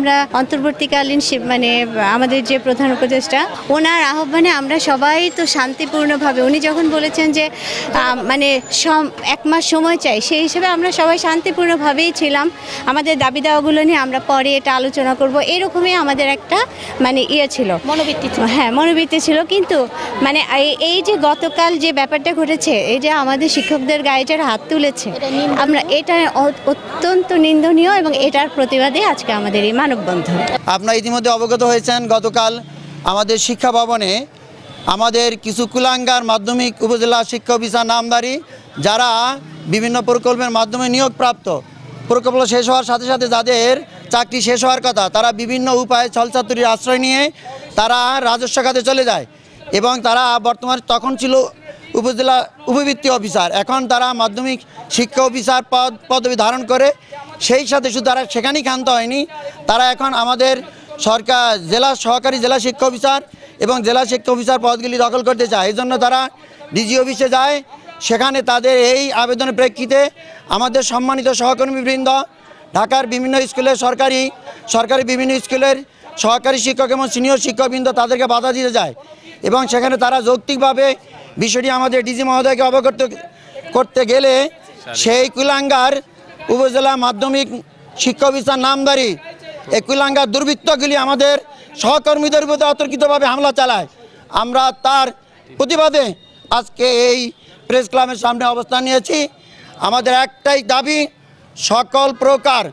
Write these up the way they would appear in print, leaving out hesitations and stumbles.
আমরা অন্তর্বর্তীকালীন মানে আমাদের যে প্রধান উপদেষ্টা ওনার আহ্বানে আমরা সবাই তো শান্তিপূর্ণভাবে, উনি যখন বলেছেন যে মানে 1 মাস সময় চাই, সেই হিসেবে আমরা সবাই শান্তিপূর্ণভাবেই ছিলাম। আমাদের দাবি দাওয়াগুলো নিয়ে আমরা পরে এটা আলোচনা করব, এরকমই আমাদের একটা মানে ছিল, মনোবৃত্তি ছিল। হ্যাঁ, মনোবৃত্তি ছিল। কিন্তু মানে এই যে গতকাল যে ব্যাপারটা ঘটেছে, এই যে আমাদের শিক্ষকদের গায়ে যারা হাত তুলেছে, আমরা এটা অত্যন্ত নিন্দনীয় এবং এটার প্রতিবাদে আজকে আমাদের এই মানববন্ধন। আপনারা ইতিমধ্যে অবগত হয়েছেন, গতকাল আমাদের শিক্ষা ভবনে আমাদের কিছু কুলাঙ্গার মাধ্যমিক উপজেলা শিক্ষা অফিসার নামধারী যারা বিভিন্ন প্রকল্পের মাধ্যমে নিয়োগপ্রাপ্ত, প্রকল্প শেষ হওয়ার সাথে সাথে যাদের চাকরি শেষ হওয়ার কথা, তারা বিভিন্ন উপায়ে ছলচাতুরির আশ্রয় নিয়ে তারা রাজস্ব খাতে চলে যায় এবং তারা বর্তমানে তখন ছিল উপজেলা উপবৃত্তি অফিসার, এখন তারা মাধ্যমিক শিক্ষা অফিসার পদবি ধারণ করে। সেই সাথে শুধু তারা সেখানেই ক্ষান্ত হয়নি, তারা এখন আমাদের সরকার সহকারী জেলা শিক্ষা অফিসার এবং জেলা শিক্ষা অফিসার পদগুলি দখল করতে চায়। এই জন্য তারা ডিজি অফিসে যায়। সেখানে তাদের এই আবেদনের প্রেক্ষিতে আমাদের সম্মানিত সহকর্মীবৃন্দ ঢাকার বিভিন্ন স্কুলের সরকারি বিভিন্ন স্কুলের সহকারী শিক্ষক এবং সিনিয়র শিক্ষকবৃন্দ তাদেরকে বাধা দিতে যায় এবং সেখানে তারা যৌক্তিকভাবে বিষয়টি আমাদের ডিজি মহোদয়কে অবগত করতে গেলে সেই কুলাঙ্গার উপজেলা মাধ্যমিক শিক্ষা অফিসার নামধারী এই কুলাঙ্গার দুর্বৃত্তগুলি আমাদের সহকর্মীদের উপর অতর্কিতভাবে হামলা চালায়। আমরা তার প্রতিবাদে আজকে এই প্রেস ক্লাবের সামনে অবস্থান নিয়েছি। আমাদের একটাই দাবি, সকল প্রকার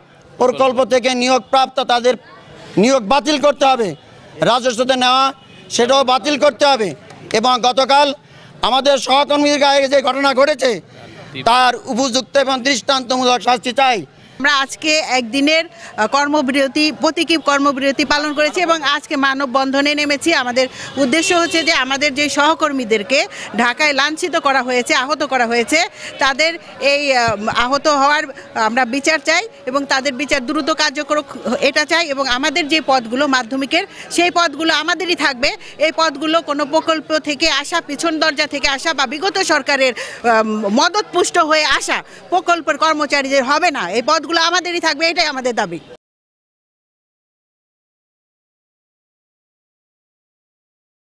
প্রকল্প থেকে নিয়োগপ্রাপ্ত তাদের নিয়োগ বাতিল করতে হবে, রাজস্বতে নেওয়া সেটাও বাতিল করতে হবে এবং গতকাল আমাদের সহকর্মীর গায়ে যে ঘটনা ঘটেছে তার উপযুক্ত এবং দৃষ্টান্তমূলক শাস্তি চাই। আমরা আজকে একদিনের প্রতীকী কর্মবিরতি পালন করেছি এবং আজকে মানববন্ধনে নেমেছি। আমাদের উদ্দেশ্য হচ্ছে যে আমাদের যে সহকর্মীদেরকে ঢাকায় লাঞ্ছিত করা হয়েছে, আহত করা হয়েছে, তাদের এই আহত হওয়ার আমরা বিচার চাই এবং তাদের বিচার দ্রুত কার্যকর এটা চাই এবং আমাদের যে পদগুলো মাধ্যমিকের, সেই পদগুলো আমাদেরই থাকবে। এই পদগুলো কোনো প্রকল্প থেকে আসা, পিছন দরজা থেকে আসা বা বিগত সরকারের মদতপুষ্ট হয়ে আসা প্রকল্পের কর্মচারীদের হবে না। এই পদগুলো আমাদেরই থাকবে, এটাই আমাদের দাবি।